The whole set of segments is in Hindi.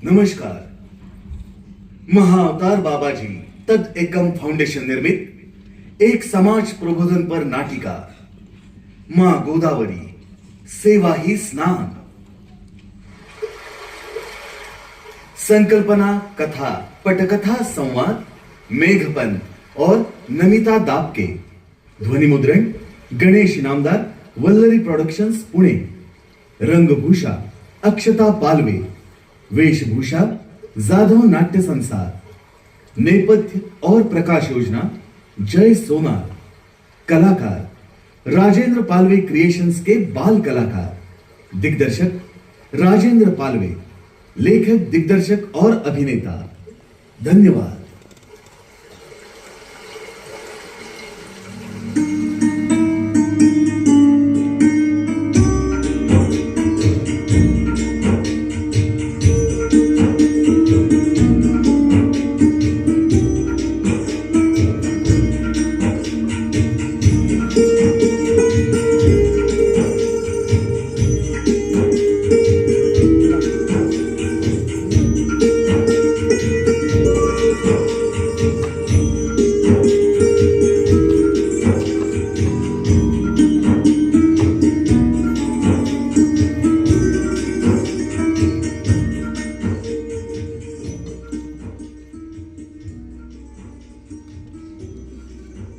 नमस्कार. महाअवतार बाबाजी तद एकम फाउंडेशन निर्मित एक समाज प्रबोधनपर नाटिका मां गोदावरी सेवा ही स्नान. संकल्पना, कथा, पटकथा, संवाद मेघपंत और नमिता दापके. ध्वनि मुद्रण गणेश इनामदार, वल्लरी प्रोडक्शंस पुणे. रंगभूषा अक्षता पालवे. वेशभूषा जाधव नाट्य संसार. नेपथ्य और प्रकाश योजना जय सोनार. कलाकार राजेंद्र पालवे क्रिएशंस के बाल कलाकार. दिग्दर्शक राजेंद्र पालवे. लेखक, दिग्दर्शक और अभिनेता. धन्यवाद.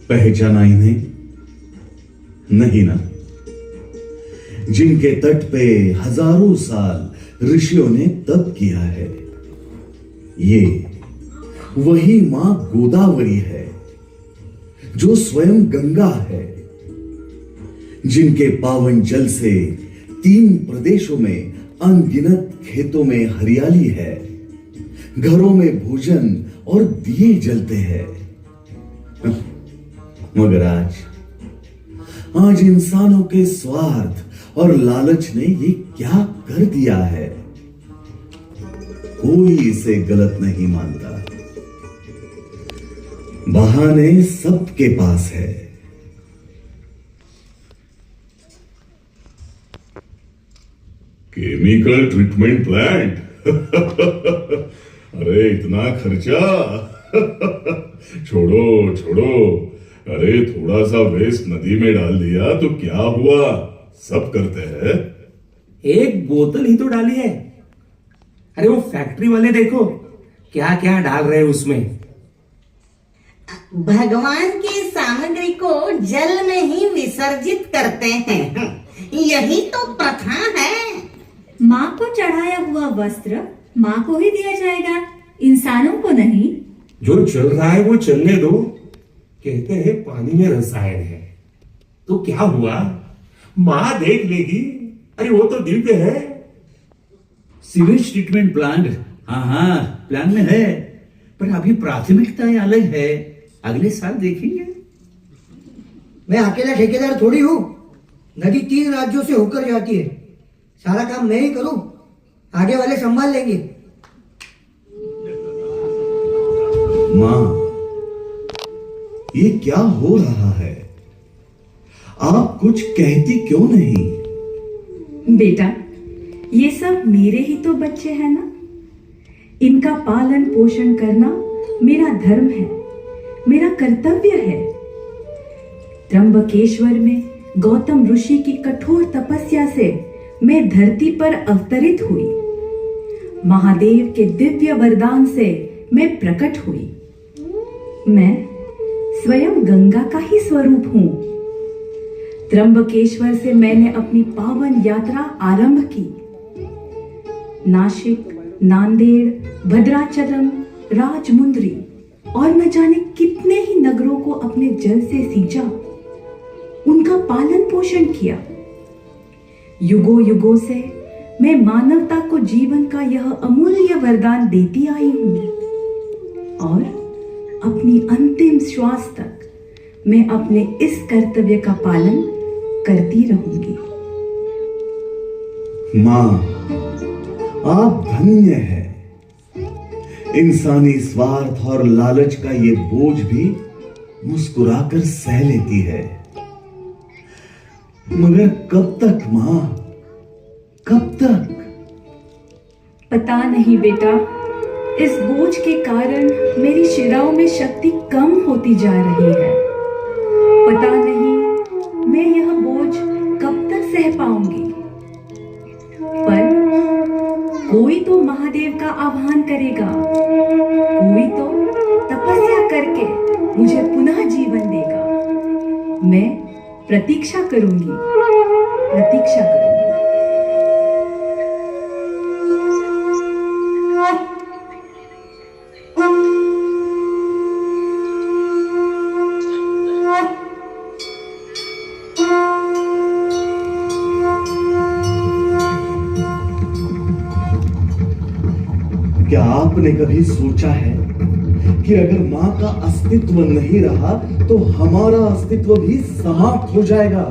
पहचाना इन्हें? नहीं ना? जिनके तट पे हजारों साल ऋषियों ने तप किया है. ये वही मां गोदावरी है जो स्वयं गंगा है. जिनके पावन जल से 3 प्रदेशों में अनगिनत खेतों में हरियाली है. घरों में भोजन और दिए जलते हैं. मगर आज इंसानों के स्वार्थ और लालच ने ये क्या कर दिया है. कोई इसे गलत नहीं मानता. बहाने सबके पास है. Chemical treatment plant. अरे इतना खर्चा. छोड़ो छोड़ो. अरे थोड़ा सा वेस्ट नदी में डाल दिया तो क्या हुआ, सब करते हैं. एक बोतल ही तो डाली है. अरे वो फैक्ट्री वाले देखो क्या क्या डाल रहे हैं उसमें. भगवान की सामग्री को जल में ही विसर्जित करते हैं. यही तो प्रथा है. माँ को चढ़ाया हुआ वस्त्र माँ को ही दिया जाएगा, इंसानों को नहीं. जो चल रहा है वो चलने दो. कहते हैं पानी में रसायन है तो क्या हुआ, माँ देख लेगी. अरे वो तो दिव्य है. सीवेज ट्रीटमेंट प्लांट, हाँ प्लान में है, पर अभी प्राथमिकताएं अलग है. अगले साल देखेंगे. मैं अकेला ठेकेदार थोड़ी हूँ. नदी 3 राज्यों से होकर जाती है. सारा काम मैं ही करूँ, आगे वाले संभाल लेंगे. मां, ये क्या हो रहा है? आप कुछ कहती क्यों नहीं? बेटा, ये सब मेरे ही तो बच्चे हैं ना. इनका पालन पोषण करना मेरा धर्म है, मेरा कर्तव्य है. त्र्यंबकेश्वर में गौतम ऋषि की कठोर तपस्या से मैं धरती पर अवतरित हुई. महादेव के दिव्य वरदान से मैं प्रकट हुई. मैं स्वयं गंगा का ही स्वरूप हूं. त्र्यंबकेश्वर से मैंने अपनी पावन यात्रा आरंभ की. नासिक, नांदेड़, भद्राचलम, राजमुंद्री और न जाने कितने ही नगरों को अपने जल से सींचा, उनका पालन पोषण किया. युगों युगों से मैं मानवता को जीवन का यह अमूल्य वरदान देती आई हूं और अपनी अंतिम श्वास तक मैं अपने इस कर्तव्य का पालन करती रहूंगी. मां, आप धन्य है. इंसानी स्वार्थ और लालच का ये बोझ भी मुस्कुराकर सह लेती है. मगर कब तक मां, कब तक? पता नहीं बेटा, इस बोझ के कारण मेरी शिराओं में शक्ति कम होती जा रही है। पता नहीं मैं यह बोझ कब तक सह पाऊंगी। पर कोई तो महादेव का आह्वान करेगा, कोई तो तपस्या करके मुझे पुनः जीवन देगा। मैं प्रतीक्षा करूंगी, प्रतीक्षा करूंगी। क्या आपने कभी सोचा है कि अगर मां का अस्तित्व नहीं रहा तो हमारा अस्तित्व भी समाप्त हो जाएगा?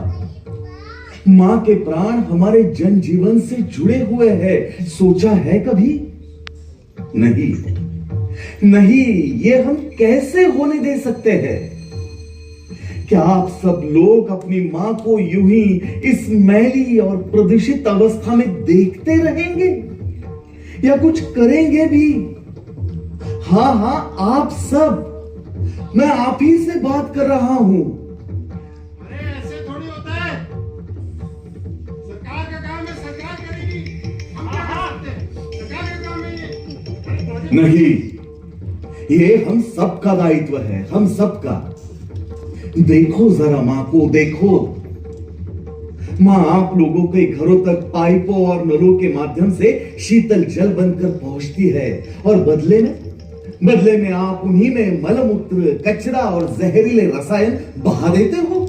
मां के प्राण हमारे जनजीवन से जुड़े हुए हैं। सोचा है कभी? नहीं, नहीं, ये हम कैसे होने दे सकते हैं? क्या आप सब लोग अपनी मां को यूं ही इस मैली और प्रदूषित अवस्था में देखते रहेंगे या कुछ करेंगे भी? हाँ हाँ, आप सब, मैं आप ही से बात कर रहा हूं। अरे ऐसे थोड़ी होता है। सरकार का काम है, सरकार करेगी। हम क्या कर सकते हैं? सरकार का काम है ये। नहीं, ये हम सबका दायित्व है, हम सबका। देखो जरा मां को, देखो। मां आप लोगों के घरों तक पाइपों और नलों के माध्यम से शीतल जल बनकर पहुंचती है और बदले में आप उन्हीं में मलमूत्र, कचरा और जहरीले रसायन बहा देते हो।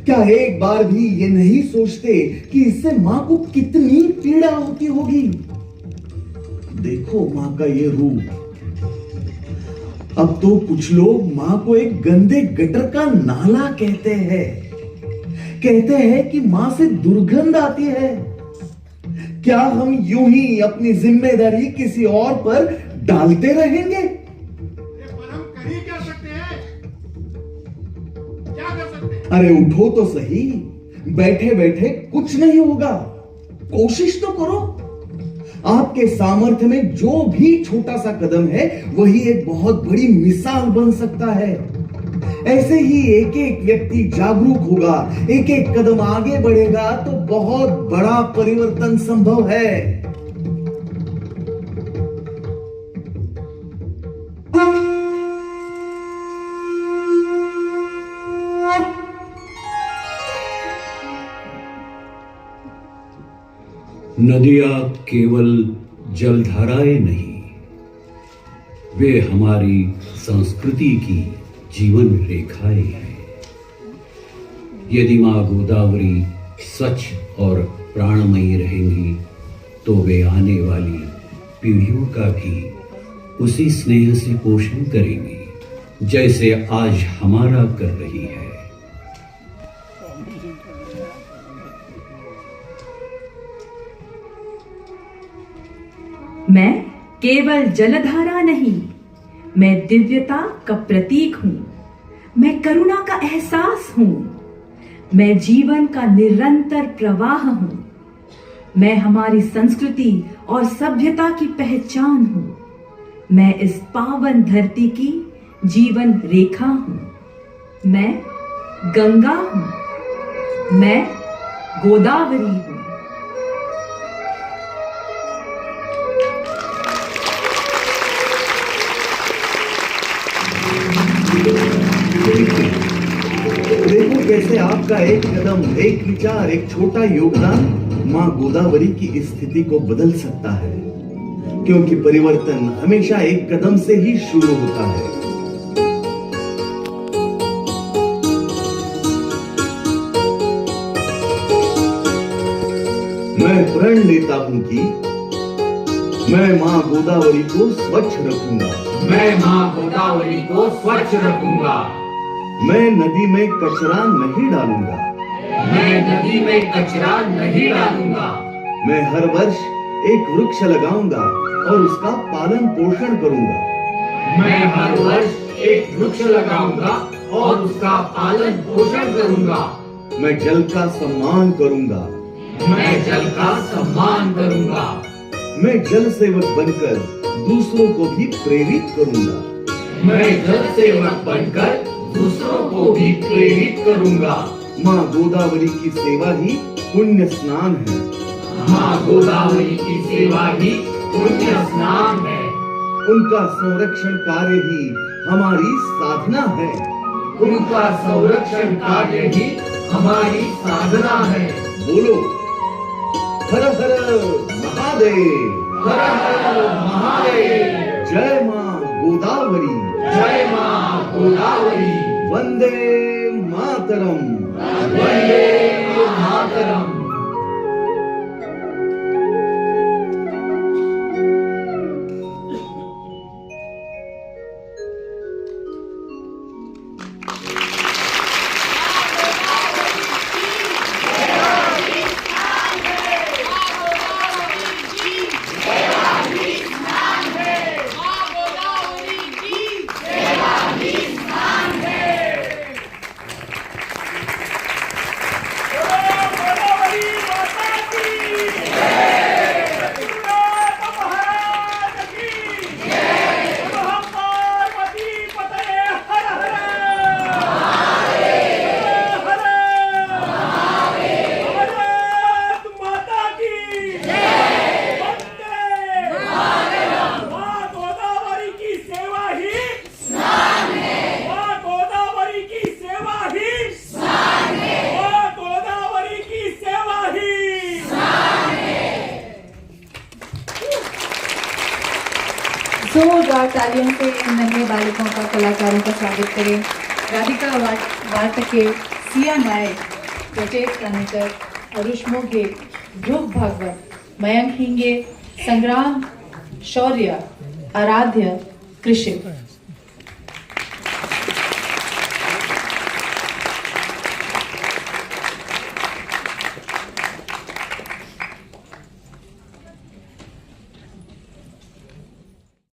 क्या एक बार भी ये नहीं सोचते कि इससे मां को कितनी पीड़ा होती होगी? देखो मां का ये रूप। अब तो कुछ लोग मां को एक गंदे गटर का नाला कहते हैं कि मां से दुर्गंध आती है। क्या हम यूं ही अपनी जिम्मेदारी किसी और पर डालते रहेंगे? पर हम कर ही क्या सकते हैं? क्या कर सकते हैं? अरे उठो तो सही। बैठे बैठे कुछ नहीं होगा, कोशिश तो करो। आपके सामर्थ्य में जो भी छोटा सा कदम है वही एक बहुत बड़ी मिसाल बन सकता है। ऐसे ही एक एक व्यक्ति जागरूक होगा, एक एक कदम आगे बढ़ेगा तो बहुत बड़ा परिवर्तन संभव है। नदियां केवल जलधाराएं नहीं, वे हमारी संस्कृति की जीवन रेखाएं हैं। यदि मां गोदावरी स्वच्छ और प्राणमयी रहेंगी तो वे आने वाली पीढ़ियों का भी उसी स्नेह से पोषण करेंगी जैसे आज हमारा कर रही है। मैं केवल जलधारा नहीं, मैं दिव्यता का प्रतीक हूं। मैं करुणा का एहसास हूं। मैं जीवन का निरंतर प्रवाह हूं। मैं हमारी संस्कृति और सभ्यता की पहचान हूं। मैं इस पावन धरती की जीवन रेखा हूं। मैं गंगा हूं। मैं गोदावरी हूं। देखो कैसे आपका एक कदम, एक विचार, एक छोटा योगदान मां गोदावरी की स्थिति को बदल सकता है। क्योंकि परिवर्तन हमेशा एक कदम से ही शुरू होता है। मैं प्रण लेता हूं कि मैं मां गोदावरी को स्वच्छ रखूंगा। मैं मां गोदावरी को स्वच्छ रखूंगा। मैं नदी में कचरा नहीं डालूंगा। मैं नदी में कचरा नहीं डालूंगा। मैं हर वर्ष एक वृक्ष लगाऊंगा और उसका पालन पोषण करूंगा। मैं हर वर्ष एक वृक्ष लगाऊंगा और उसका पालन पोषण करूंगा। मैं जल का सम्मान करूंगा। मैं जल का सम्मान करूंगा। मैं जल सेवक बनकर दूसरों को भी प्रेरित करूंगा। मैं जल सेवक बनकर दूसरों को भी प्रेरित करूंगा। माँ गोदावरी की सेवा ही पुण्य स्नान है। माँ गोदावरी की सेवा ही पुण्य स्नान है। उनका संरक्षण कार्य ही हमारी साधना है। उनका संरक्षण कार्य ही हमारी साधना है। बोलो हर हर महादेव। हर हर महादेव। जय माँ गोदावरी। जय माँ गोदावरी। वंदे मातरम। वंदे मातरम। जोरदार तालियों से इन नन्हे बालिकों का कलाकारों का स्वागत करें। राधिका वार्तके, सिया नायक, प्रचेत कानेकर, अरुष मोघे, ध्रुव भागवत, मयंक हिंगे, संग्राम शौर्य, आराध्य, कृषि।